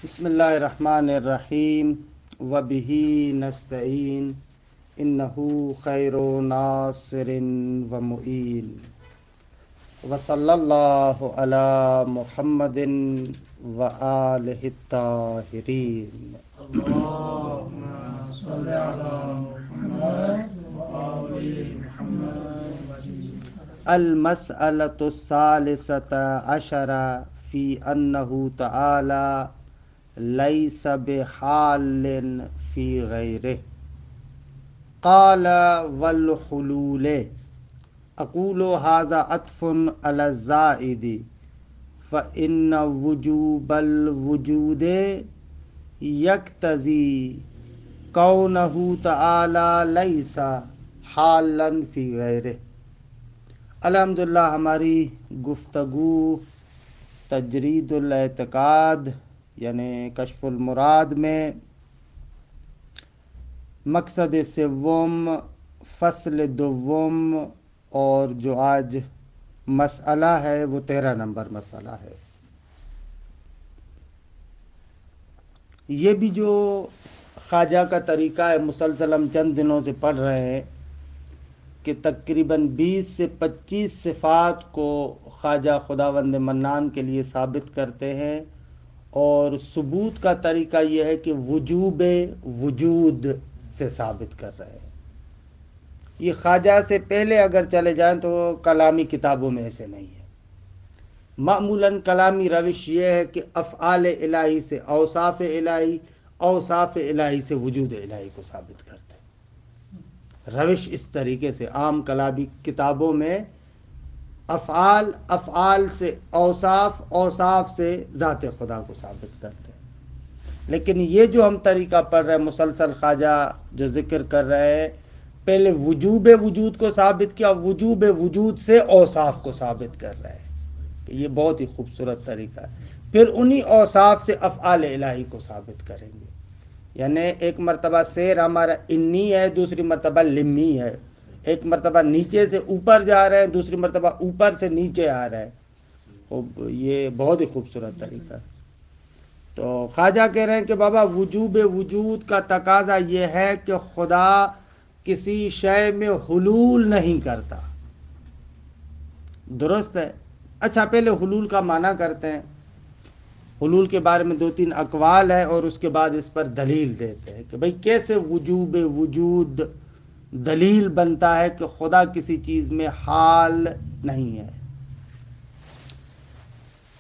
بسم اللہ الرحمن الرحیم وبہ نستعین انہ خیر ناصر و معین وصلی اللہ علی محمد و آلہ الطاہرین۔ اللهم صل على محمد وآل محمد. المسألۃ الثالثۃ عشرہ فی انہ تعالی لیس بحال فی غیرہ۔ قال والحلول اقول ھذا عطف علی الزائد فإن وجوب الوجود یقتضی کونہ تعالی لیس حالا فی غیرہ۔ الحمدللہ ہماری گفتگو تجرید الاعتقاد یعنی کشف المراد میں مقصد سوم فصل دوم اور جو آج مسئلہ ہے وہ 13 نمبر مسئلہ ہے۔ یہ بھی جو خواجہ کا طریقہ ہے مسلسل ہم چند دنوں سے پڑھ رہے ہیں کہ تقریباً 20 سے 25 صفات کو خواجہ خداوند منان کے لیے ثابت کرتے ہیں، اور ثبوت کا طریقہ یہ ہے کہ وجوب وجود سے ثابت کر رہے ہیں۔ یہ خواجہ سے پہلے اگر چلے جائیں تو کلامی کتابوں میں ایسے نہیں ہے۔ معمولاً کلامی روش یہ ہے کہ افعال الہی سے اوصاف الہی، اوصاف الہی سے وجود الہی کو ثابت کرتے ہیں۔ روش اس طریقے سے عام کلامی کتابوں میں افعال، افعال سے اوصاف، اوصاف سے ذات خدا کو ثابت کرتے ہیں۔ لیکن یہ جو ہم طریقہ پڑھ رہے ہیں مسلسل خواجہ جو ذکر کر رہے ہیں، پہلے وجوب وجود کو ثابت کیا، وجوب وجود سے اوصاف کو ثابت کر رہے ہیں کہ یہ بہت ہی خوبصورت طریقہ ہے۔ پھر انہی اوصاف سے افعال الہی کو ثابت کریں گے۔ یعنی ایک مرتبہ سیر ہمارا انی ہے، دوسری مرتبہ لمی ہے، ایک مرتبہ نیچے سے اوپر جا رہے ہیں، دوسری مرتبہ اوپر سے نیچے آ رہے ہیں۔ خوب، یہ بہت ہی خوبصورت طریقہ ہے۔ تو خواجہ کہہ رہے ہیں کہ بابا وجوب وجود کا تقاضا یہ ہے کہ خدا کسی شے میں حلول نہیں کرتا۔ درست ہے؟ اچھا، پہلے حلول کا معنی کرتے ہیں۔ حلول کے بارے میں 2-3 اقوال ہے اور اس کے بعد اس پر دلیل دیتے ہیں کہ بھئی کیسے وجوب وجود دلیل بنتا ہے کہ خدا کسی چیز میں حال نہیں ہے۔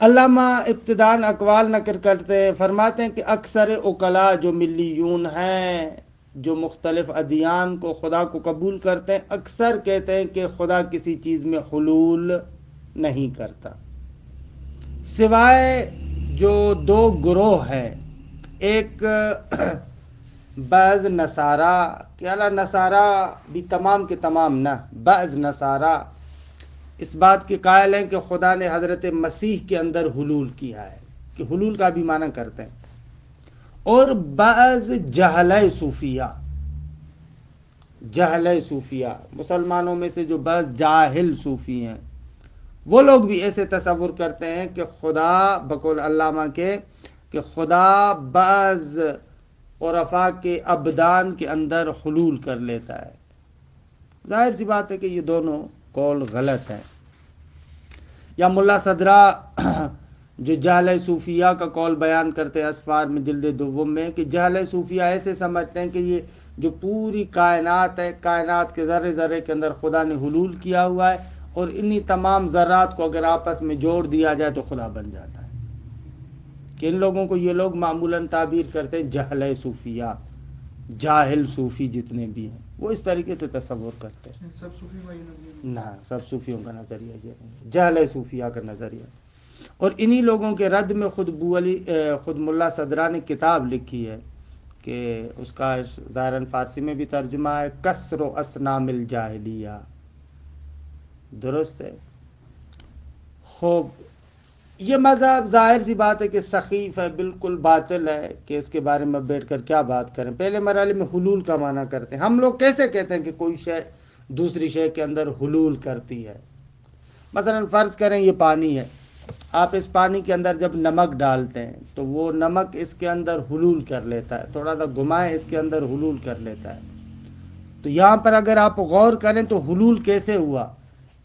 علامہ ابتداءً اقوال نقل کرتے ہیں، فرماتے ہیں کہ اکثر عقلاء جو ملیون ہیں، جو مختلف ادیان کو خدا کو قبول کرتے ہیں، اکثر کہتے ہیں کہ خدا کسی چیز میں حلول نہیں کرتا، سوائے جو 2 گروہ ہیں۔ ایک بعض نصارہ، کہ اللہ نصارہ بھی تمام کے تمام نہ، بعض نصارہ اس بات کے قائل ہیں کہ خدا نے حضرت مسیح کے اندر حلول کیا ہے، کہ حلول کا بھی معنی کرتے ہیں۔ اور بعض جہلہ صوفیہ، جہلہ صوفیہ مسلمانوں میں سے جو بعض جاہل صوفی ہیں، وہ لوگ بھی ایسے تصور کرتے ہیں کہ خدا بقول علامہ کے کہ خدا بعض عرفاء کے ابدان کے اندر حلول کر لیتا ہے۔ ظاہر سی بات ہے کہ یہ دونوں قول غلط ہیں۔ یا ملا صدرہ جو جہلہ صوفیہ کا قول بیان کرتے ہیں اسفار میں جلد دوم میں، کہ جہلہ صوفیہ ایسے سمجھتے ہیں کہ یہ جو پوری کائنات ہے، کائنات کے ذرے ذرے کے اندر خدا نے حلول کیا ہوا ہے، اور انہی تمام ذرات کو اگر آپس میں جوڑ دیا جائے تو خدا بن جاتا ہے۔ کہ ان لوگوں کو یہ لوگ معمولاً تعبیر کرتے ہیں جہلہ صوفیہ، جاہل صوفی جتنے بھی ہیں وہ اس طریقے سے تصور کرتے ہیں۔ سب صوفی بھائی نظریہ نہ، سب صوفیوں کا نظریہ یہ نہیں، جہلہ صوفیہ کا نظریہ۔ اور انہی لوگوں کے رد میں خود ملا صدرہ نے کتاب لکھی ہے کہ اس کا ظاہراً فارسی میں بھی ترجمہ ہے، کسر و اصنام الجاہلیہ۔ درست ہے؟ خوب، یہ مذہب ظاہر سی بات ہے کہ سخیف ہے، بالکل باطل ہے، کہ اس کے بارے میں بیٹھ کر کیا بات کریں۔ پہلے مرحلے میں حلول کا معنی کرتے ہیں۔ ہم لوگ کیسے کہتے ہیں کہ کوئی شے دوسری شے کے اندر حلول کرتی ہے؟ مثلا فرض کریں یہ پانی ہے، آپ اس پانی کے اندر جب نمک ڈالتے ہیں تو وہ نمک اس کے اندر حلول کر لیتا ہے، تھوڑا سا گھمائیں اس کے اندر حلول کر لیتا ہے. تو یہاں پر اگر آپ غور کریں تو حلول کیسے ہوا؟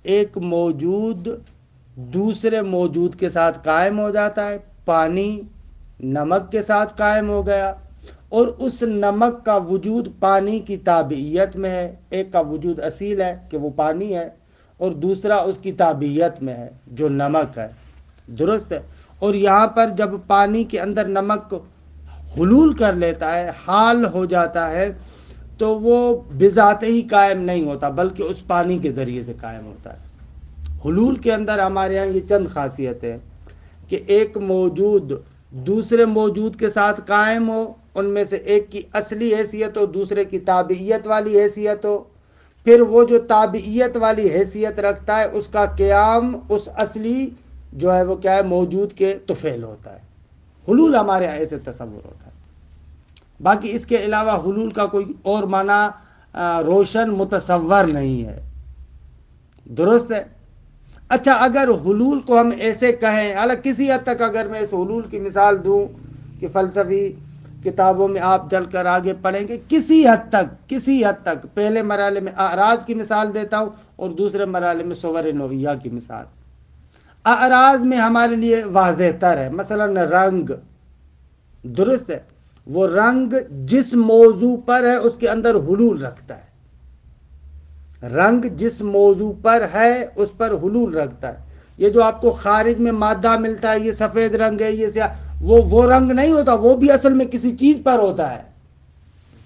ایک موجود دوسرے موجود کے ساتھ قائم ہو جاتا ہے، پانی نمک کے ساتھ قائم ہو گیا، اور اس نمک کا وجود پانی کی تابعیت میں ہے. ایک کا وجود اصیل ہے کہ وہ پانی ہے، اور دوسرا اس کی تابعیت میں ہے جو نمک ہے. درست ہے. اور یہاں پر جب پانی کے اندر نمک حلول کر لیتا ہے، حال ہو جاتا ہے، تو وہ بذات ہی قائم نہیں ہوتا بلکہ اس پانی کے ذریعے سے قائم ہوتا ہے. حلول کے اندر ہمارے ہاں یہ چند خاصیتیں ہیں کہ ایک موجود دوسرے موجود کے ساتھ قائم ہو، ان میں سے ایک کی اصلی حیثیت ہو، دوسرے کی تابعیت والی حیثیت ہو، پھر وہ جو تابعیت والی حیثیت رکھتا ہے اس کا قیام اس اصلی جو ہے وہ کیا ہے موجود کے طفیل ہوتا ہے. حلول ہمارے یہاں ایسے تصور ہوتا ہے. باقی اس کے علاوہ حلول کا کوئی اور معنی روشن متصور نہیں ہے. درست ہے. اچھا، اگر حلول کو ہم ایسے کہیں، حالانکہ کسی حد تک اگر میں اس حلول کی مثال دوں کہ فلسفی کتابوں میں آپ چل کر آگے پڑھیں گے، کسی حد تک پہلے مرحلے میں اعراض کی مثال دیتا ہوں اور دوسرے مرحلے میں صور نوعیہ کی مثال. اعراض میں ہمارے لیے واضح تر ہے، مثلا رنگ. درست ہے. وہ رنگ جس موضوع پر ہے اس کے اندر حلول رکھتا ہے. رنگ جس موضوع پر ہے اس پر حلول رکھتا ہے. یہ جو آپ کو خارج میں مادہ ملتا ہے، یہ سفید رنگ ہے، یہ سیاہ، وہ رنگ نہیں ہوتا، وہ بھی اصل میں کسی چیز پر ہوتا ہے.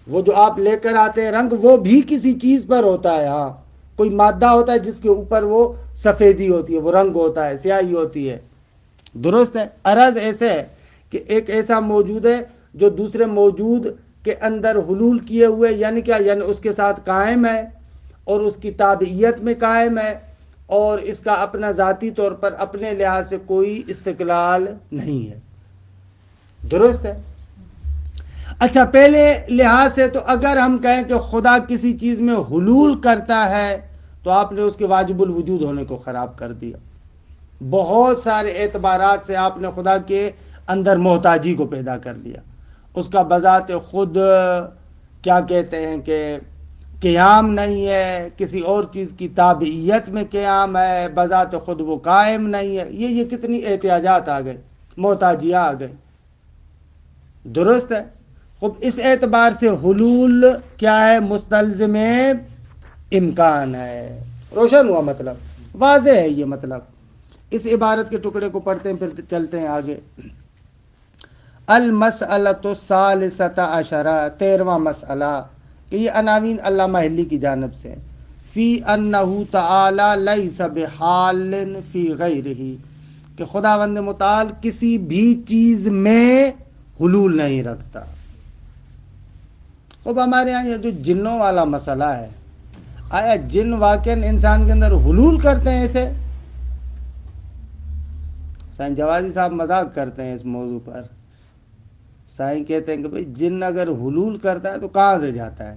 وہ جو آپ لے کر آتے ہیں رنگ، وہ بھی کسی چیز پر ہوتا ہے. ہاں، کوئی مادہ ہوتا ہے جس کے اوپر وہ سفیدی ہوتی ہے، وہ رنگ ہوتا ہے، سیاہی ہوتی ہے. درست ہے. عرض ایسے ہے کہ ایک ایسا موجود ہے جو دوسرے موجود کے اندر حلول کیے ہوئے، یعنی کیا؟ یعنی اس کے ساتھ قائم ہے اور اس کی تابعیت میں قائم ہے، اور اس کا اپنا ذاتی طور پر اپنے لحاظ سے کوئی استقلال نہیں ہے. درست ہے. اچھا، پہلے لحاظ سے تو اگر ہم کہیں کہ خدا کسی چیز میں حلول کرتا ہے تو آپ نے اس کے واجب الوجود ہونے کو خراب کر دیا. بہت سارے اعتبارات سے آپ نے خدا کے اندر محتاجی کو پیدا کر دیا. اس کا بذات خود کیا کہتے ہیں کہ قیام نہیں ہے، کسی اور چیز کی تابعیت میں قیام ہے، بذات خود وہ قائم نہیں ہے. یہ کتنی احتیاجات آ گئے، محتاجیاں آ گئیں. درست ہے. خب اس اعتبار سے حلول کیا ہے؟ مستلزم امکان ہے. روشن ہوا مطلب؟ واضح ہے یہ مطلب. اس عبارت کے ٹکڑے کو پڑھتے ہیں، پھر چلتے ہیں آگے. المسألۃ الثالثۃ عشرہ، 13واں مسئلہ، کہ یہ عناوین علامہ حلی کی جانب سے ہیں. فی انہ تعالی لیس بحال فی غیرہ، کہ خداوند متعال کسی بھی چیز میں حلول نہیں رکھتا. اب ہمارے ہاں یہ جو جنوں والا مسئلہ ہے، آیا جن واقعاً انسان کے اندر حلول کرتے ہیں؟ ایسے سائن جوازی صاحب مذاق کرتے ہیں اس موضوع پر. سائن کہتے ہیں کہ بھئی جن اگر حلول کرتا ہے تو کہاں سے جاتا ہے؟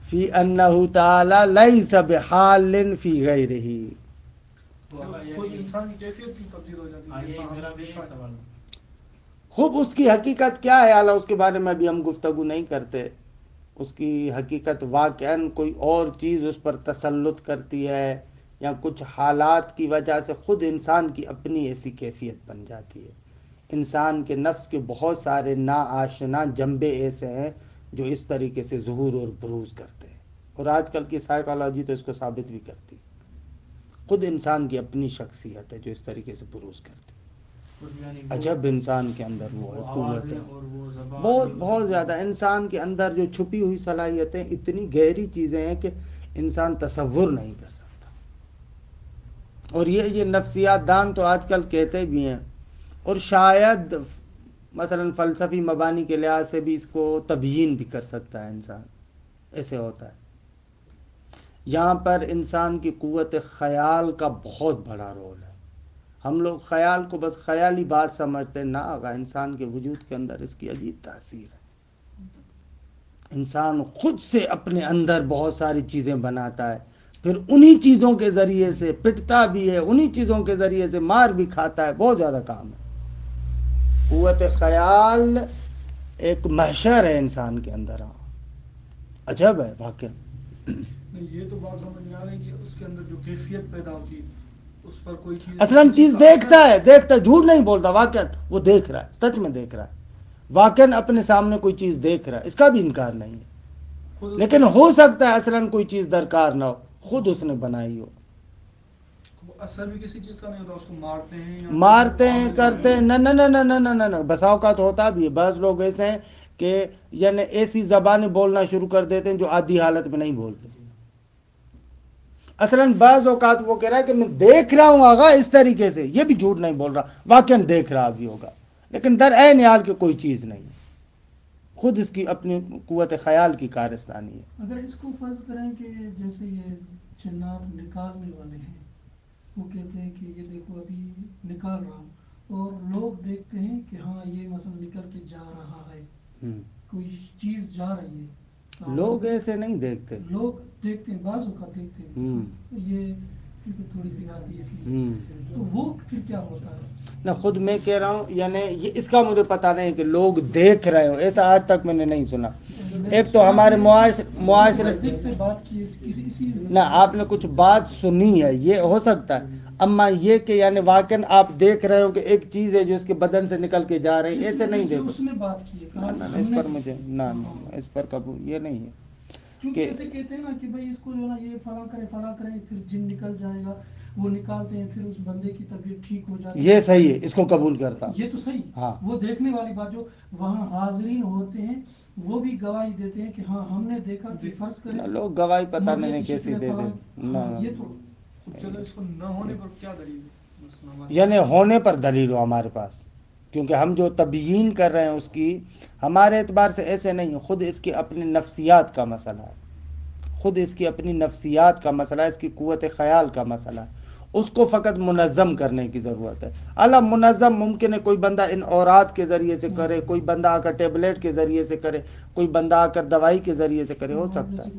فی انہ تعالی لیس بحال فی غیرہ، خود انسان کی کیفیت بھی تبدیل ہو جاتی ہے. خوب اس کی حقیقت کیا ہے اعلیٰ، اس کے بارے میں ابھی ہم گفتگو نہیں کرتے. اس کی حقیقت واقعاً کوئی اور چیز اس پر تسلط کرتی ہے، یا کچھ حالات کی وجہ سے خود انسان کی اپنی ایسی کیفیت بن جاتی ہے. انسان کے نفس کے بہت سارے ناآشنا جنبے ایسے ہیں جو اس طریقے سے ظہور اور بروز کرتے ہیں، اور آج کل کی سائیکالوجی تو اس کو ثابت بھی کرتی ہے. خود انسان کی اپنی شخصیت ہے جو اس طریقے سے بروز کرتی ہے. عجب انسان کے اندر وہ ہے، قوت ہے بہت زیادہ. انسان کے اندر جو چھپی ہوئی صلاحیتیں اتنی گہری چیزیں ہیں کہ انسان تصور نہیں کر سکتا. اور یہ نفسیات دان تو آج کل کہتے بھی ہیں، اور شاید مثلا فلسفی مبانی کے لحاظ سے بھی اس کو تبیین بھی کر سکتا ہے انسان. ایسے ہوتا ہے. یہاں پر انسان کی قوت خیال کا بہت بڑا رول ہے. ہم لوگ خیال کو بس خیالی بات سمجھتے ہیں، نہ آگا انسان کے وجود کے اندر اس کی عجیب تاثیر ہے. انسان خود سے اپنے اندر بہت ساری چیزیں بناتا ہے، پھر انہی چیزوں کے ذریعے سے پٹتا بھی ہے، انہی چیزوں کے ذریعے سے مار بھی کھاتا ہے. بہت زیادہ کام ہے. قوت خیال ایک محشر ہے انسان کے اندر. عجب ہے واقعہ. یہ تو بات سمجھ میں آ رہی ہے کہ اس کے اندر جو کیفیت پیدا ہوتی ہے اس پر کوئی چیز اصلاً چیز دیکھتا ہے، جھوٹ نہیں بولتا، واقعا وہ دیکھ رہا ہے، سچ میں دیکھ رہا ہے، واقعا اپنے سامنے کوئی چیز دیکھ رہا ہے، اس کا بھی انکار نہیں ہے. لیکن ہو سکتا ہے اصلاً کوئی چیز درکار نہ ہو، خود اس نے بنائی ہو. اثر بھی کسی چیز کا نہیں ہوتا، اس کو مارتے ہیں کرتے ہیں. نہ بسا اوقات ہوتا بھی ہے. بعض لوگ ایسے ہیں کہ یعنی ایسی زبانیں بولنا شروع کر دیتے ہیں جو عادی حالت میں نہیں بولتے. اصلاً بعض اوقات وہ کہہ رہا ہے کہ میں دیکھ رہا ہوں آغا اس طریقے سے، یہ بھی جھوٹ نہیں بول رہا، واقعاً دیکھ رہا بھی ہوگا، لیکن در عین حال کہ کوئی چیز نہیں ہے، خود اس کی اپنی قوت خیال کی کارستانی ہے. اگر اس کو فرض کریں کہ جیسے یہ جنات نکالنے والے ہیں، وہ کہتے ہیں کہ یہ دیکھو ابھی نکال رہا ہوں، اور لوگ دیکھتے ہیں کہ ہاں یہ مثلا نکل کے جا رہا ہے، کوئی چیز جا رہی ہے. لوگ ایسے نہیں دیکھتے، لوگ دیکھتے ہیں، بعض اوقات دیکھتے ہیں، یہ کیونکہ تھوڑی سی بات ہے اس لیے، تو وہ پھر کیا ہوتا ہے؟ نہ خود میں کہہ رہا ہوں، یعنی یہ اس کا مجھے پتہ نہیں کہ لوگ دیکھ رہے ہوں، ایسا آج تک میں نے نہیں سنا. ایک تو ہمارے معاشرے سے بات کی نہ آپ نے کچھ بات سنی ہے، یہ ہو سکتا ہے. اما یہ کہ یعنی واقعاً آپ دیکھ رہے ہو کہ ایک چیز ہے جو اس کے بدن سے نکل کے جا رہی ہے، ایسے نہیں دیکھو. اس نے بات کی ہے، نہ اس پر مجھے نہ اس پر قبول یہ نہیں ہے. کیونکہ ایسے کہتے ہیں نا کہ بھائی اس کو جو ہے نا یہ فلاں کرے پھر جن نکل جائے گا، وہ نکالتے ہیں، پھر اس بندے کی طبیعت ٹھیک ہو جاتی ہے. یہ صحیح ہے، اس کو قبول کرتا. یہ تو صحیح. ہاں، وہ دیکھنے والی بات جو وہاں حاضرین ہوتے ہیں وہ بھی گواہی دیتے ہیں کہ ہاں ہم نے دیکھا کہ فرض کریں. لوگ گواہی پتہ نہیں کیسی دے دے. یہ تو چلو اس کو نہ ہونے پر کیا دلیل ہے؟ یعنی ہونے پر دلیل ہو ہمارے پاس، کیونکہ ہم جو تبیین کر رہے ہیں اس کی ہمارے اعتبار سے ایسے نہیں. خود اس کی اپنی نفسیات کا مسئلہ ہے، خود اس کی اپنی نفسیات کا مسئلہ ہے، اس کی قوت خیال کا مسئلہ ہے. اس کو فقط منظم کرنے کی ضرورت ہے. اللہ منظم ممکن ہے کوئی بندہ ان اورات کے ذریعے سے کرے، کوئی بندہ آ کر ٹیبلیٹ کے ذریعے سے کرے، کوئی بندہ آ کر دوائی کے ذریعے سے کرے، ہو سکتا ہے.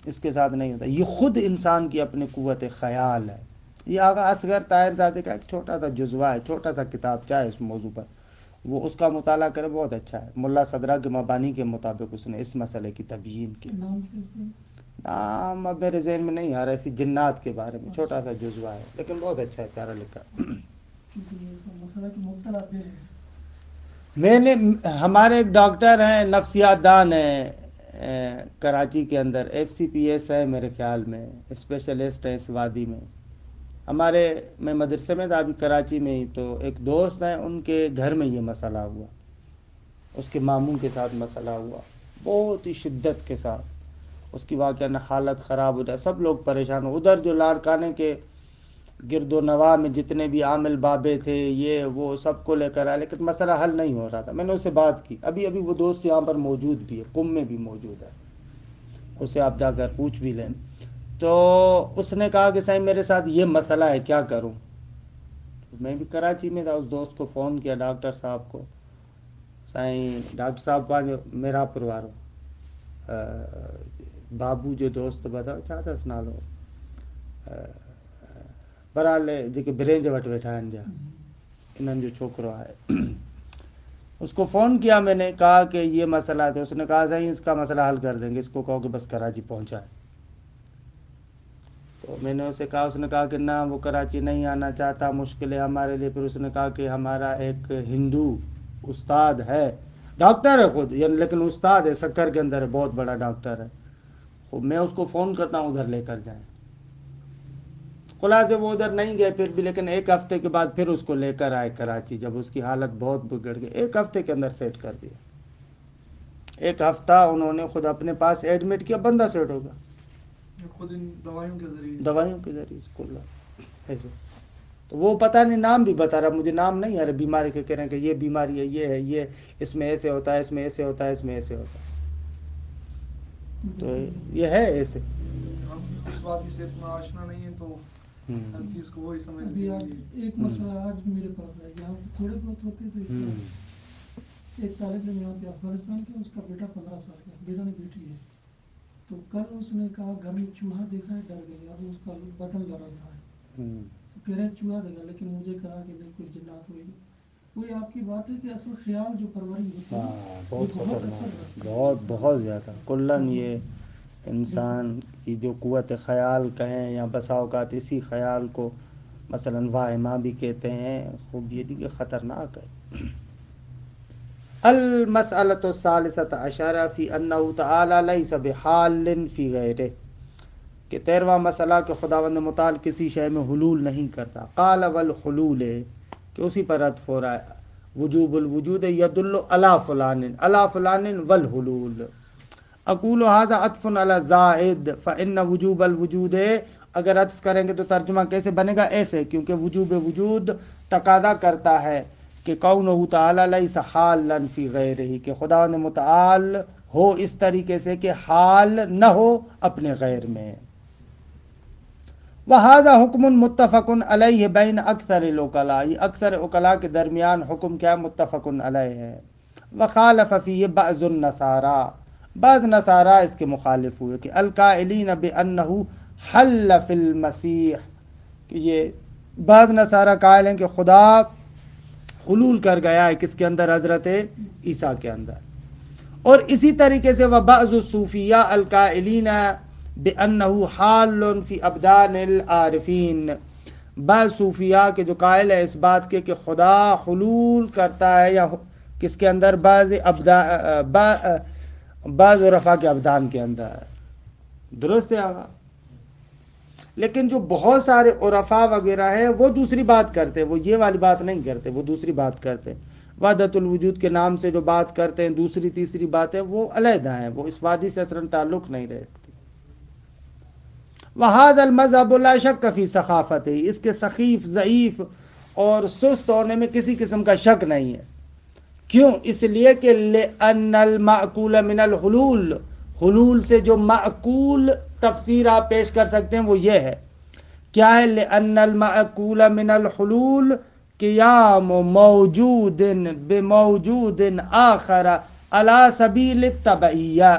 اس کے ساتھ نہیں ہوتا. یہ خود انسان کی اپنی قوت خیال ہے. یہ آغا اصغر طاہر زادے کا ایک چھوٹا سا جزوہ ہے، چھوٹا سا کتاب چاہے اس موضوع پر، وہ اس کا مطالعہ کرے، بہت اچھا ہے. ملا صدرہ کے مبانی کے مطابق اس نے اس مسئلے کی تبیین کی. نام اب میرے ذہن میں نہیں آ رہا، ایسی جنات کے بارے میں چھوٹا سا جزوہ ہے، لیکن بہت اچھا ہے، پیارا لکھا. میں نے ہمارے ایک ڈاکٹر ہیں، نفسیات دان ہیں کراچی کے اندر، FCPS ہے میرے خیال میں، اسپیشلسٹ ہیں اس وادی میں. میں مدرسے میں تھا ابھی کراچی میں ہی، تو ایک دوست ہیں ان کے گھر میں یہ مسئلہ ہوا، اس کے ماموں کے ساتھ مسئلہ ہوا، بہت ہی شدت کے ساتھ. اس کی واقعہ حالت خراب ہو جائے، سب لوگ پریشان ہو. ادھر جو لاڑکانے کے گرد و نواح میں جتنے بھی عامل بابے تھے، یہ وہ سب کو لے کر آئے، لیکن مسئلہ حل نہیں ہو رہا تھا. میں نے اس سے بات کی، ابھی وہ دوست یہاں پر موجود بھی ہے، قم میں بھی موجود ہے، اسے آپ جا کر پوچھ بھی لیں. تو اس نے کہا کہ صاحب میرے ساتھ یہ مسئلہ ہے، کیا کروں؟ میں بھی کراچی میں تھا، اس دوست کو فون کیا، ڈاکٹر صاحب کو. ڈاکٹر صاحب میرا پروار بابو جو دوست بتا چاہتا سنا لو برحال جی کہ برینج وٹ بیٹھا جا انہوں جو چھوکرو ہے. اس کو فون کیا، میں نے کہا کہ یہ مسئلہ ہے، تو اس نے کہا صحیح اس کا مسئلہ حل کر دیں گے، اس کو کہو کہ بس کراچی پہنچائے. تو میں نے اسے کہا، اس نے کہا کہ نہ وہ کراچی نہیں آنا چاہتا، مشکل ہے ہمارے لیے. پھر اس نے کہا کہ ہمارا ایک ہندو استاد ہے، ڈاکٹر ہے خود یعنی، لیکن استاد ہے، سکر کے اندر ہے، بہت بڑا ڈاکٹر ہے. میں اس کو فون کرتا ہوں ادھر لے کر جائیں. خلاصے وہ ادھر نہیں گئے پھر بھی، لیکن ایک ہفتے کے بعد پھر اس کو لے کر آئے کراچی. جب اس کی حالت بہت بگڑ گئی، ایک ہفتے کے اندر سیٹ کر دیا. ایک ہفتہ انہوں نے خود اپنے پاس ایڈمٹ کیا، بندہ سیٹ ہوگا خود ان دوائیوں کے ذریعے سے کھلا ایسے. تو وہ پتہ نہیں نام بھی بتا رہا، مجھے نام نہیں آ رہا بیماری کے، کہہ رہے ہیں کہ یہ بیماری ہے، یہ ہے، یہ اس میں ایسے ہوتا ہے، اس میں ایسے ہوتا ہے، اس میں ایسے ہوتا ہے. تو یہ ہے ایسے. ہم اس وادی سے اتنا آشنا نہیں ہے، تو ہر چیز کو وہی سمجھ ابھی ایک مسئلہ آج میرے پاس ہے، یہاں تھوڑے بہت ہوتے تو اس طرح. ایک طالب علم یہاں پہ افغانستان کا، اس کا بیٹا 15 سال کا، بیٹا نہیں بیٹی ہے. تو کل اس نے کہا گھر میں چوہا دیکھا ہے، ڈر گیا، اب اس کا بدن لرز رہا ہے، تو کہہ رہے ہیں چوہا دیکھا، لیکن مجھے کہا کہ نہیں کوئی جنات ہوئی. وہی آپ کی بات ہے کہ اصل خیال جو پروری ہوتی ہے ہاں بہت یہ خطرناک اثر ہے، رکھتی ہے بہت انسان بہت پر. زیادہ. کلن یہ انسان کی جو قوت خیال کہیں یا بسا اوقات اسی خیال کو مثلا واہمہ بھی کہتے ہیں، خوب یہ کہ خطرناک ہے. المسألۃ الثالثۃ عشرہ فی انہ تعالی لیس بحال فی غیرہ، کہ 13واں مسئلہ کہ خداوند متعال کسی شے میں حلول نہیں کرتا. قال والحلول، کہ اسی پر عطف ہو رہا ہے، وجوب الوجود یدل علی فلان علی فلان والحلول. اقول هذا عطف علی زائد فان وجوب الوجود، اگر عطف کریں گے تو ترجمہ کیسے بنے گا؟ ایسے، کیونکہ وجوب وجود تقاضا کرتا ہے کہ قونہ تعالی لیس حالا فی غیرہ، کہ خداوند متعال ہو اس طریقے سے کہ حال نہ ہو اپنے غیر میں. وہذا حکم متفق علیہ بین اکثر العقلاء، یہ اکثر عقلاء کے درمیان حکم کیا متفق علیہ ہے. وخالف فیہ بعض النصارى، بعض نصارہ اس کے مخالف ہوئے، کہ القائلین بانہ حل فی المسیح، کہ یہ بعض نصارہ قائل ہیں کہ خدا حلول کر گیا ہے کس کے اندر؟ حضرت عیسیٰ کے اندر. اور اسی طریقے سے وبعض الصوفیہ القائلین بانہ حال فی ابدان العارفین، بعض صوفیاء کے جو قائل ہے اس بات کے کہ خدا حلول کرتا ہے یا کس کے اندر؟ بعض عرفاء کے ابدان کے اندر. درست ہے آقا؟ لیکن جو بہت سارے عرفاء وغیرہ ہیں وہ دوسری بات کرتے ہیں، وہ یہ والی بات نہیں کرتے، وہ دوسری بات کرتے ہیں. وحدت الوجود کے نام سے جو بات کرتے ہیں، دوسری تیسری باتیں، وہ علیحدہ ہیں، وہ اس وادی سے اصلاً تعلق نہیں رکھتی. وہذا المذہب لا شک فی سخافتہ، اس کے سخیف، ضعیف اور سست ہونے میں کسی قسم کا شک نہیں ہے. کیوں؟ اس لیے کہ لأن المعقول من الحلول، حلول سے جو معقول تفسیر آپ پیش کر سکتے ہیں وہ یہ ہے، کیا ہے؟ لأن المعقول من الحلول قیام موجود بموجود آخر علی سبیل التبعیہ،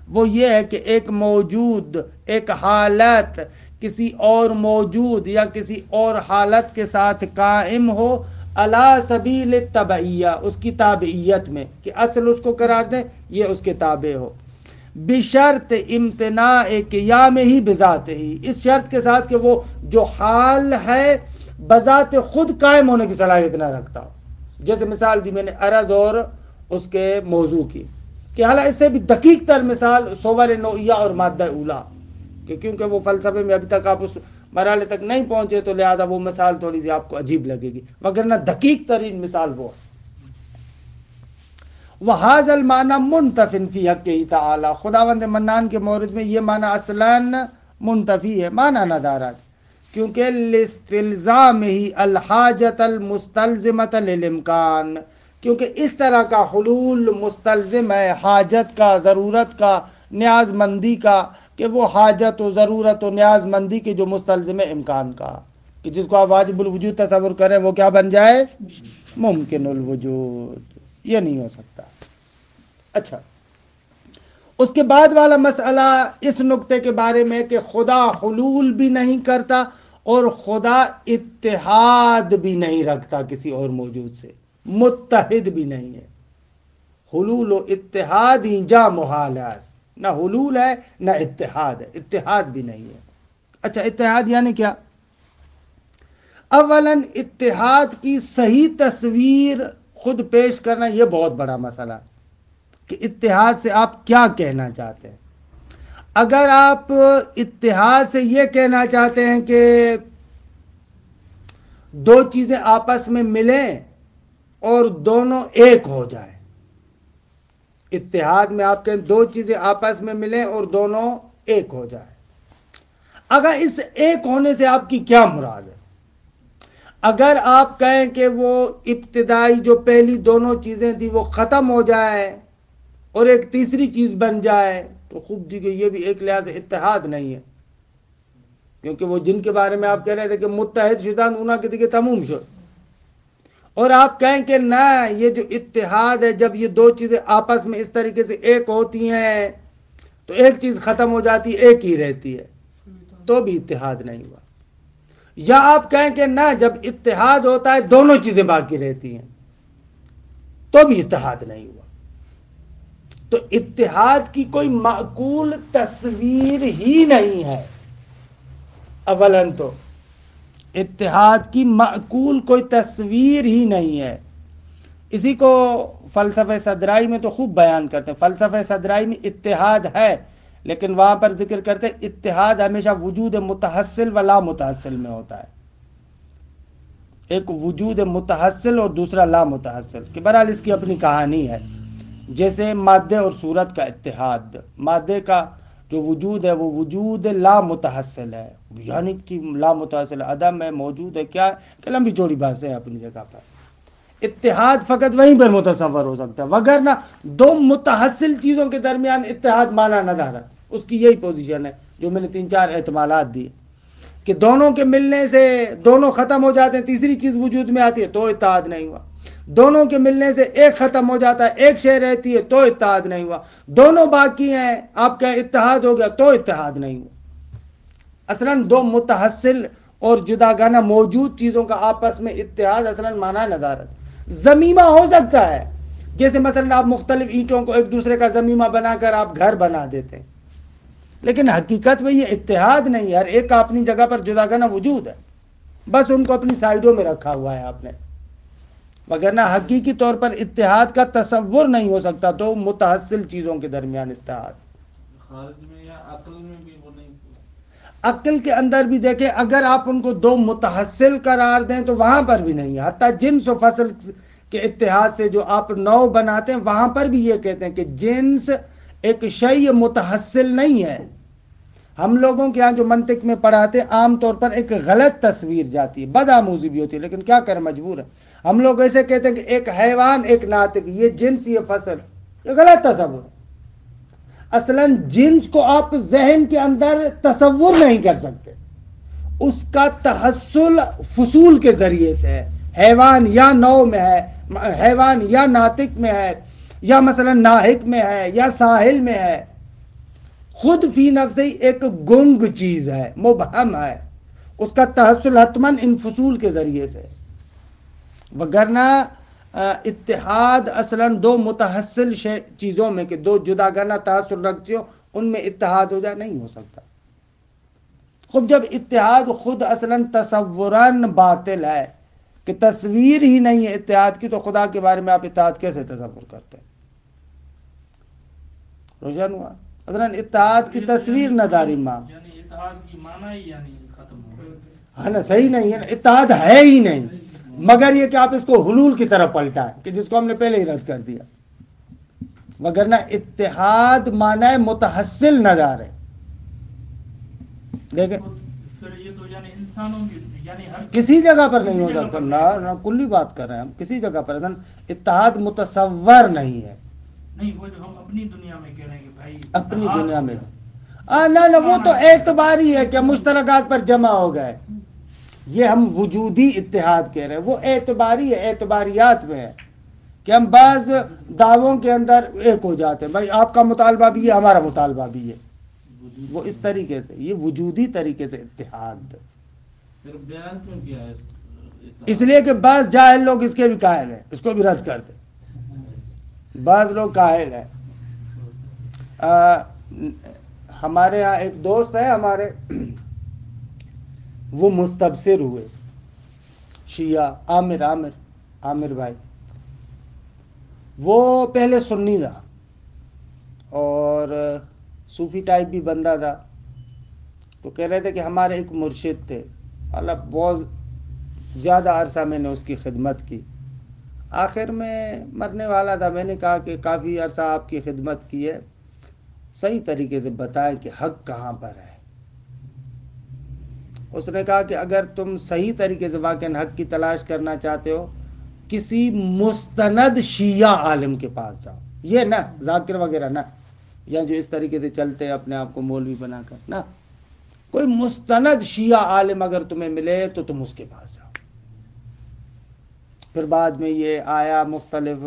وہ یہ ہے کہ ایک موجود، ایک حالت کسی اور موجود یا کسی اور حالت کے ساتھ قائم ہو علی سبیل التبعیہ، اس کی تابعیت میں، کہ اصل اس کو قرار دیں یہ اس کے تابع ہو، بشرط امتناع قیام ہی بذات ہی، اس شرط کے ساتھ کہ وہ جو حال ہے بذات خود قائم ہونے کی صلاحیت نہ رکھتا ہو. جیسے مثال دی میں نے عرض اور اس کے موضوع کی، کہ حالانکہ اس سے بھی دقیق تر مثال صور نوعیہ اور مادہ اولا، کہ کیونکہ وہ فلسفے میں ابھی تک آپ اس مرحلے تک نہیں پہنچے تو لہذا وہ مثال تھوڑی سی آپ کو عجیب لگے گی، وگرنہ دقیق ترین مثال وہ ہے. وَهَذَا الْمَعْنَى مُنْتَفٍ فِي حَقِّهِ تَعَالَى، خداوند منان کے مورد میں یہ معنی اصلاً منتفی ہے، معنی ندارت، کیونکہ لِاسْتِلْزَامِهِ الْحَاجَةَ الْمُسْتَلْزِمَةَ لِلْإِمْكَانِ، کیونکہ اس طرح کا حلول مستلزم ہے حاجت کا، ضرورت کا، نیاز مندی کا، کہ وہ حاجت و ضرورت و نیاز مندی کے جو مستلزم ہے امکان کا، کہ جس کو آپ واجب الوجود تصور کریں وہ کیا بن جائے؟ ممکن الوجود. یہ نہیں ہو سکتا. اچھا، اس کے بعد والا مسئلہ اس نقطے کے بارے میں کہ خدا حلول بھی نہیں کرتا اور خدا اتحاد بھی نہیں رکھتا کسی اور موجود سے، متحد بھی نہیں ہے. حلول و اتحاد ہی جا محال ہے، نہ حلول ہے نہ اتحاد ہے، اتحاد بھی نہیں ہے. اچھا، اتحاد یعنی کیا؟ اولاً اتحاد کی صحیح تصویر خود پیش کرنا یہ بہت بڑا مسئلہ ہے کہ اتحاد سے آپ کیا کہنا چاہتے ہیں. اگر آپ اتحاد سے یہ کہنا چاہتے ہیں کہ دو چیزیں آپس میں ملیں اور دونوں ایک ہو جائیں، اتحاد میں آپ کہیں دو چیزیں آپس میں ملیں اور دونوں ایک ہو جائیں، اگر اس ایک ہونے سے آپ کی کیا مراد ہے؟ اگر آپ کہیں کہ وہ ابتدائی جو پہلی دونوں چیزیں تھیں وہ ختم ہو جائے اور ایک تیسری چیز بن جائے تو خوب دیکھیے یہ بھی ایک لحاظ سے اتحاد نہیں ہے، کیونکہ وہ جن کے بارے میں آپ کہہ رہے تھے کہ متحد شدان اونا کے دیکھے تموم شد، اور آپ کہیں کہ نہ یہ جو اتحاد ہے جب یہ دو چیزیں آپس میں اس طریقے سے ایک ہوتی ہیں تو ایک چیز ختم ہو جاتی ہے، ایک ہی رہتی ہے، تو بھی اتحاد نہیں ہوا۔ یا آپ کہیں کہ نہ، جب اتحاد ہوتا ہے دونوں چیزیں باقی رہتی ہیں، تو بھی اتحاد نہیں ہوا۔ تو اتحاد کی کوئی معقول تصویر ہی نہیں ہے۔ اولاً تو اتحاد کی معقول کوئی تصویر ہی نہیں ہے۔ اسی کو فلسفہ صدرائی میں تو خوب بیان کرتے ہیں۔ فلسفہ صدرائی میں اتحاد ہے، لیکن وہاں پر ذکر کرتے ہیں اتحاد ہمیشہ وجود متحصل و لا متحصل میں ہوتا ہے۔ ایک وجود متحصل اور دوسرا لا متحصل، کہ بہرحال اس کی اپنی کہانی ہے۔ جیسے مادے اور صورت کا اتحاد، مادے کا جو وجود ہے وہ وجود لا متحصل ہے، یعنی کہ لا متحصل عدم ہے، موجود ہے، کیا ہے کہ لمبی چوڑی باتیں ہیں اپنی جگہ پر۔ اتحاد فقط وہیں پر متصور ہو سکتا ہے، وگرنہ دو متحصل چیزوں کے درمیان اتحاد مانا نہ دارا۔ اس کی یہی پوزیشن ہے جو میں نے 3-4 احتمالات دیے، کہ دونوں کے ملنے سے دونوں ختم ہو جاتے ہیں، تیسری چیز وجود میں آتی ہے تو اتحاد نہیں ہوا۔ دونوں کے ملنے سے ایک ختم ہو جاتا ہے، ایک شے رہتی ہے تو اتحاد نہیں ہوا۔ دونوں باقی ہیں، آپ کا اتحاد ہو گیا تو اتحاد نہیں ہوا۔ اصلاً دو متحصل اور جداگانہ موجود چیزوں کا آپس میں اتحاد اصلاً مانا ندارت۔ زمیمہ ہو سکتا ہے، جیسے مثلاً آپ مختلف اینٹوں کو ایک دوسرے کا زمیمہ بنا کر آپ گھر بنا دیتے ہیں، لیکن حقیقت میں یہ اتحاد نہیں ہے۔ ہر ایک کا اپنی جگہ پر جداگانہ وجود ہے، بس ان کو اپنی سائڈوں میں رکھا ہوا ہے آپ نے، وگرنہ حقیقی طور پر اتحاد کا تصور نہیں ہو سکتا۔ تو متحصل چیزوں کے درمیان اتحاد، خارج میں یا عقل میں بھی وہ نہیں۔ عقل کے اندر بھی دیکھیں، اگر آپ ان کو دو متحصل قرار دیں تو وہاں پر بھی نہیں ہے۔ حتیٰ جنس و فصل کے اتحاد سے جو آپ نوع بناتے ہیں، وہاں پر بھی یہ کہتے ہیں کہ جنس ایک شیء متحصل نہیں ہے۔ ہم لوگوں کے ہاں جو منطق میں پڑھاتے ہیں، عام طور پر ایک غلط تصویر جاتی ہے، بدآموزی بھی ہوتی ہے، لیکن کیا کریں، مجبور ہے۔ ہم لوگ ایسے کہتے ہیں کہ ایک حیوان، ایک ناطق، یہ جنس، یہ فصل، یہ غلط تصور ہے۔ اصلاً جنس کو آپ ذہن کے اندر تصور نہیں کر سکتے، اس کا تحصل فصول کے ذریعے سے ہے۔ حیوان یا نوع میں ہے، حیوان یا ناطق میں ہے، یا مثلاً ناحق میں ہے، یا ساحل میں ہے، خود فی نفس ہی ایک گنگ چیز ہے، مبہم ہے، اس کا تحصل حتماً ان فصول کے ذریعے سے۔ وگرنہ اتحاد اصلاً دو متحصل چیزوں میں، کہ دو جداگانہ تحصل رکھتی ہو، ان میں اتحاد ہو جائے، نہیں ہو سکتا۔ خب جب اتحاد خود اصلاً تصوراً باطل ہے، کہ تصویر ہی نہیں ہے اتحاد کی، تو خدا کے بارے میں آپ اتحاد کیسے تصور کرتے ہیں؟ روشن ہوا؟ اصلاً اتحاد کی تصویر نہ داری ماں، یعنی اتحاد کی معنی ہی یعنی ختم ہو گیا۔ ہے نا، صحیح نہیں ہے نا، اتحاد ہے ہی نہیں، مگر یہ کہ آپ اس کو حلول کی طرف پلٹائیں، کہ جس کو ہم نے پہلے ہی رد کر دیا۔ وگرنہ اتحاد معنی ہے متحصل نظار ہے۔ دیکھیں پھر یہ تو یعنی انسانوں کی یعنی ہر کسی جگہ پر نہیں ہو کسی جگہ سکتا، پر نہ کلی بات کر رہے ہیں ہم، کسی جگہ پر اتحاد متصور نہیں ہے نہیں، وہ جو ہم اپنی دنیا میں کہہ رہے ہیں کہ بھائی اپنی اتحاد دنیا ہو میں۔ گیا۔ نہ وہ تو اعتباری ہے کہ مشترکات پر جمع ہو گئے، یہ ہم وجودی اتحاد کہہ رہے ہیں، وہ اعتباری ہے، اعتباریات میں ہے، کہ ہم بعض دعووں کے اندر ایک ہو جاتے ہیں، بھائی آپ کا مطالبہ بھی ہے، ہمارا مطالبہ بھی ہے، وہ اس طریقے سے، یہ وجودی طریقے سے اتحاد۔ پھر بیان کیوں کیا ہے اس لیے کہ بعض جاہل لوگ اس کے بھی قائل ہیں، اس کو بھی رد کرتے، بعض لوگ قائل ہیں۔ ہمارے ہاں ایک دوست ہے ہمارے، وہ مستبصر ہوئے، شیعہ، عامر بھائی، وہ پہلے سنی تھا اور صوفی ٹائپ بھی بندہ تھا، تو کہہ رہے تھے کہ ہمارے ایک مرشد تھے، اللہ بہت زیادہ عرصہ میں نے اس کی خدمت کی، آخر میں مرنے والا تھا، میں نے کہا کہ کافی عرصہ آپ کی خدمت کی ہے، صحیح طریقے سے بتائیں کہ حق کہاں پر ہے۔ اس نے کہا کہ اگر تم صحیح طریقے سے واقعاً حق کی تلاش کرنا چاہتے ہو، کسی مستند شیعہ عالم کے پاس جاؤ، یہ نہ ذاکر وغیرہ نہ، یا جو اس طریقے سے چلتے اپنے آپ کو مولوی بنا کر، نہ، کوئی مستند شیعہ عالم اگر تمہیں ملے تو تم اس کے پاس جاؤ۔ پھر بعد میں یہ آیا، مختلف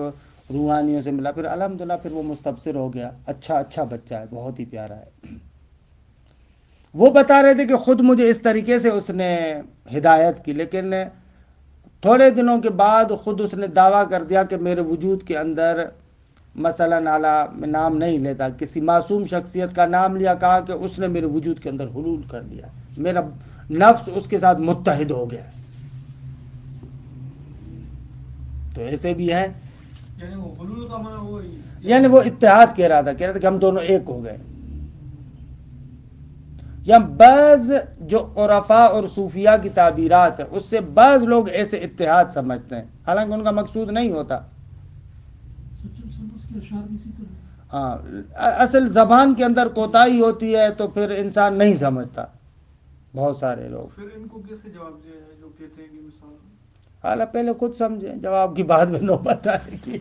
روحانیوں سے ملا، پھر الحمدللہ پھر وہ مستبصر ہو گیا، اچھا بچہ ہے، بہت ہی پیارا ہے۔ وہ بتا رہے تھے کہ خود مجھے اس طریقے سے اس نے ہدایت کی، لیکن تھوڑے دنوں کے بعد خود اس نے دعویٰ کر دیا کہ میرے وجود کے اندر مثلاً اعلیٰ میں نام نہیں لیتا، کسی معصوم شخصیت کا نام لیا، کہا کہ اس نے میرے وجود کے اندر حلول کر لیا، میرا نفس اس کے ساتھ متحد ہو گیا۔ تو ایسے بھی ہیں، یعنی وہ حلول کا معنی وہ یعنی وہ اتحاد کہہ رہا تھا کہ ہم دونوں ایک ہو گئے۔ یا بعض جو عرفاء اور صوفیاء کی تعبیرات ہیں اس سے بعض لوگ ایسے اتحاد سمجھتے ہیں، حالانکہ ان کا مقصود نہیں ہوتا۔ اس کے اشعار بھی اسی طرح ہاں، اصل زبان کے اندر کوتاہی ہوتی ہے تو پھر انسان نہیں سمجھتا، بہت سارے لوگ۔ پھر ان کو کیسے جواب دیا ہے جو کہتے ہیں کہ مثال حالا پہلے خود سمجھیں، جواب کی بعد میں نوبت آئے گی۔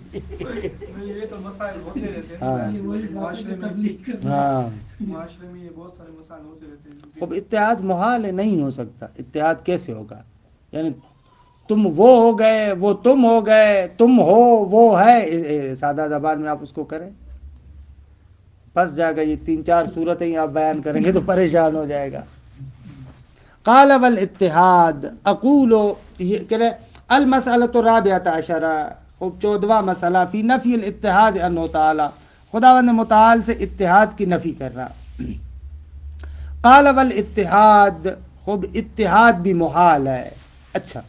یہ تو مسائل ہوتے رہتے ہیں ہاں۔ یہ وہی معاشرے میں تبلیغ کرنا۔ ہاں، معاشرے میں یہ بہت سارے مسائل ہوتے رہتے ہیں۔ اب اتحاد محال ہے، نہیں ہو سکتا۔ اتحاد کیسے ہوگا؟ یعنی تم وہ ہو گئے، وہ تم ہو گئے، تم ہو وہ ہے، سادہ زبان میں آپ اس کو کریں، پس جائے گا۔ یہ 3-4 صورتیں آپ بیان کریں گے تو پریشان ہو جائے گا۔ قال والاتحاد اقول، یہ کہ المسألۃ الرابعۃ عشرہ، 14واں مسئلہ، فی نفی الاتحاد عنہ تعالی، خداوند متعال سے اتحاد کی نفی کر رہا۔ قال والاتحاد، خوب اتحاد بھی محال ہے۔ اچھا،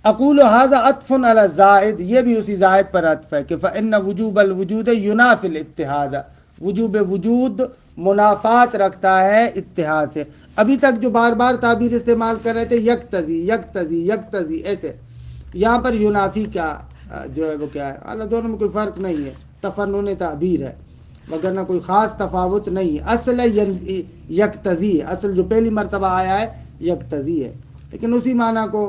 اقول ھذا عطف علی الزائد، یہ بھی اسی زائد پر عطف ہے کہ فإن وجوب الوجود ینافی الاتحاد، وجوب وجود منافات رکھتا ہے اتحاد سے۔ ابھی تک جو بار بار تعبیر استعمال کر رہے تھے یکتزی یکتزی یکتزی، ایسے یہاں پر ینافی کیا جو ہے وہ کیا ہے؟ اللہ، دونوں میں کوئی فرق نہیں ہے، تفنن تعبیر ہے، وگرنہ کوئی خاص تفاوت نہیں ہے۔ اصل یکتزی، اصل جو پہلی مرتبہ آیا ہے یکتزی ہے، لیکن اسی معنی کو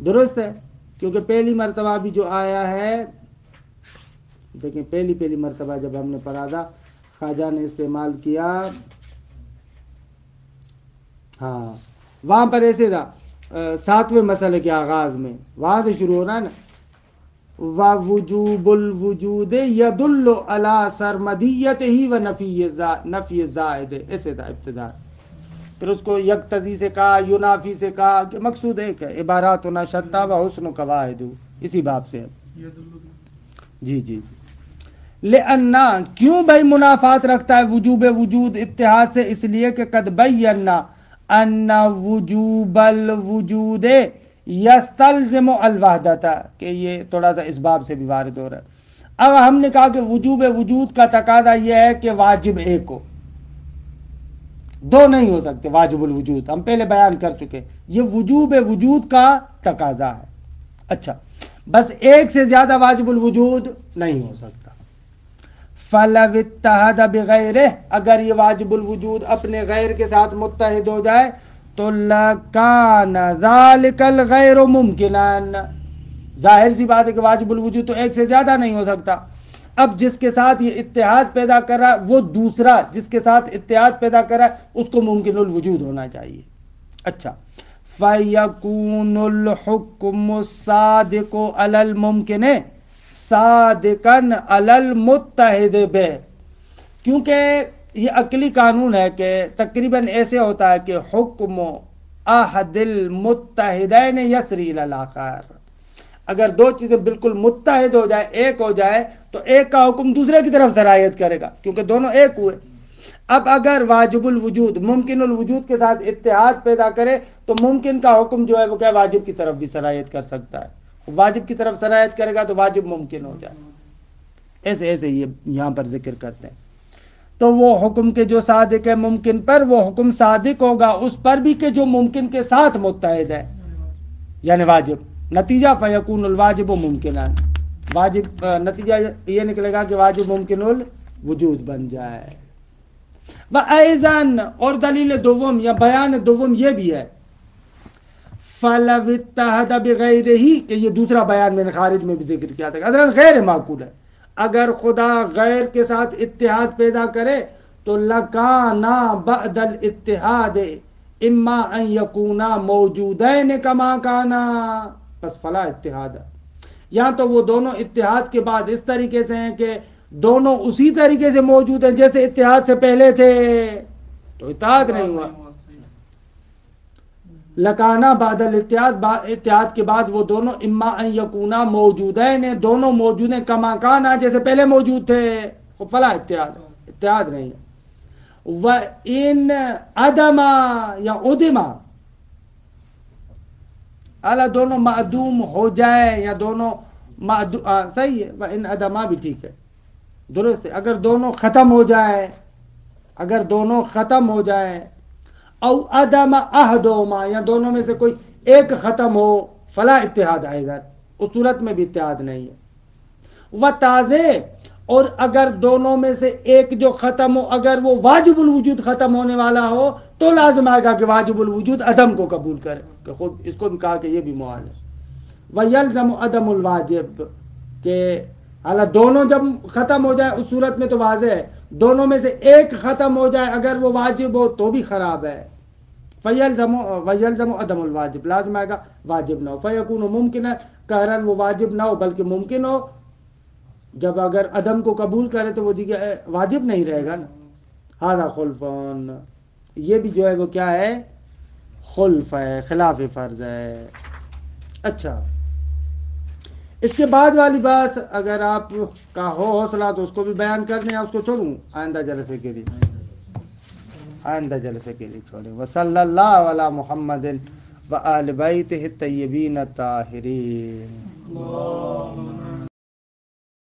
درست ہے، کیونکہ پہلی مرتبہ بھی جو آیا ہے، دیکھیں پہلی مرتبہ جب ہم نے پڑھا تھا خواجہ نے استعمال کیا، ہاں وہاں پر ایسے تھا 7ویں مسئلے کے آغاز میں، وہاں سے شروع ہو رہا ہے نا، وَوُجُوبُ الْوُجُودِ يَدُلُّ عَلَى سَرْمَدِيَّتِهِ وَنَفِيِ الزَّائِدِ، ایسے تھا ابتدا۔ پھر اس کو یکتزی سے کہا، ینافی سے کہا، کہ مقصود ایک ہے، عباراتنا شتیٰ وحسن قواعد، اسی باب سے ہے۔ جی جی، لأننا، کیوں بھائی منافات رکھتا ہے وجوب وجود اتحاد سے؟ اس لیے کہ قد بینا ان وجوب الوجود یستلزم الوحدۃ، کہ یہ تھوڑا سا اس باب سے بھی وارد ہو رہا ہے۔ اب ہم نے کہا کہ وجوب وجود کا تقاضا یہ ہے کہ واجب ایک ہو، دو نہیں ہو سکتے واجب الوجود، ہم پہلے بیان کر چکے، یہ وجوب وجود کا تقاضا ہے۔ اچھا، بس ایک سے زیادہ واجب الوجود نہیں ہو سکتا۔ فَلَوِ اتَّحَدَ بِغَيْرِهِ، اگر یہ واجب الوجود اپنے غیر کے ساتھ متحد ہو جائے تو لَكَانَ ذَلِكَ الْغَيْرُ مُمْكِنًا، ظاہر سی بات ہے کہ واجب الوجود تو ایک سے زیادہ نہیں ہو سکتا۔ اب جس کے ساتھ یہ اتحاد پیدا کر رہا ہے، وہ دوسرا جس کے ساتھ اتحاد پیدا کر رہا ہے اس کو ممکن الوجود ہونا چاہیے۔ اچھا، فَيَكُونُ الْحُكْمُ الصَّادِقُ عَلَى الْمُمْكِنِ صادقاً علی المتحد بہ، کیونکہ یہ عقلی قانون ہے کہ تقریباً ایسے ہوتا ہے کہ حکم احد المتحدین یسری الی الاخر، اگر دو چیزیں بالکل متحد ہو جائے، ایک ہو جائے، تو ایک کا حکم دوسرے کی طرف سرایت کرے گا، کیونکہ دونوں ایک ہوئے۔ اب اگر واجب الوجود ممکن الوجود کے ساتھ اتحاد پیدا کرے تو ممکن کا حکم جو ہے وہ کیا واجب کی طرف بھی سرایت کر سکتا ہے، واجب کی طرف سرایت کرے گا تو واجب ممکن ہو جائے۔ ایسے یہ یہاں پر ذکر کرتے ہیں۔ تو وہ حکم کے جو صادق ہے ممکن پر، وہ حکم صادق ہوگا اس پر بھی کہ جو ممکن کے ساتھ متحد ہے، یعنی واجب۔ نتیجہ فیکون الواجب ممکنہ، واجب نتیجہ یہ نکلے گا کہ واجب ممکن الوجود بن جائے۔ وَأَيْضًا، اور دلیل دوم یا بیان دوم یہ بھی ہے، فَلَوِ اتَّحَدَ بِغَيْرِهِ، کہ یہ دوسرا بیان میں نے خارج میں بھی ذکر کیا تھا، حضرت غیر معقول ہے، اگر خدا غیر کے ساتھ اتحاد پیدا کرے تو لَكَانَ بَعْدَ الْاتِّحَادِ اِمَّا أَن يَكُونَا مَوْجُودَيْنِ كَمَا كَانَا، پس فلا اتحاد، یا تو وہ دونوں اتحاد کے بعد اس طریقے سے ہیں کہ دونوں اسی طریقے سے موجود ہیں جیسے اتحاد سے پہلے تھے، تو اتحاد نہیں ہوا۔ لکانا بعد الاتحاد، اتحاد کے بعد وہ دونوں اما ان یکونا موجودین ہیں، دونوں موجود ہیں کما کانا جیسے پہلے موجود تھے، فلا اتحاد، اتحاد نہیں ہے۔ وَإِنْ عَدَمَا یا عُدِمَا، اعلیٰ دونوں معدوم ہو جائے یا دونوں صحیح ہے، وَإِنْ عَدَمَا بھی ٹھیک ہے، درست ہے، اگر دونوں ختم ہو جائے، اگر دونوں ختم ہو جائے، او عدم احدہما، یا دونوں میں سے کوئی ایک ختم ہو، فلا اتحاد ایضا، اس صورت میں بھی اتحاد نہیں ہے۔ و تازے، اور اگر دونوں میں سے ایک جو ختم ہو، اگر وہ واجب الوجود ختم ہونے والا ہو تو لازم آئے گا کہ واجب الوجود عدم کو قبول کرے، کہ خود اس کو بھی کہا کہ یہ بھی محال ہے۔ وَيَلْزَمُ عَدَمُ الْوَاجِب، کہ حالانکہ دونوں جب ختم ہو جائے اس صورت میں تو واضح ہے، دونوں میں سے ایک ختم ہو جائے اگر وہ واجب ہو تو بھی خراب ہے۔ وَيَلْزَمُ عَدَمُ الْوَاجِب، لازم آئے گا واجب نہ ہو۔ فَيَكُونُ مُمْكِنًا، قہراً وہ واجب نہ ہو بلکہ ممکن ہو، جب اگر عدم کو قبول کرے تو وہ دیگر واجب نہیں رہے گا نا۔ ہذا خلفون، یہ بھی جو ہے وہ کیا ہے، خلف ہے، خلاف فرض ہے۔ اچھا، اس کے بعد والی بات اگر آپ کا ہو حوصلہ تو اس کو بھی بیان کر دیں، یا اس کو چھوڑوں آئندہ جلسے کے لیے؟ آئندہ جلسے کے لیے چھوڑیں۔ وصلی اللہ علی محمد و آل بیتہ الطیبین الطاہرین۔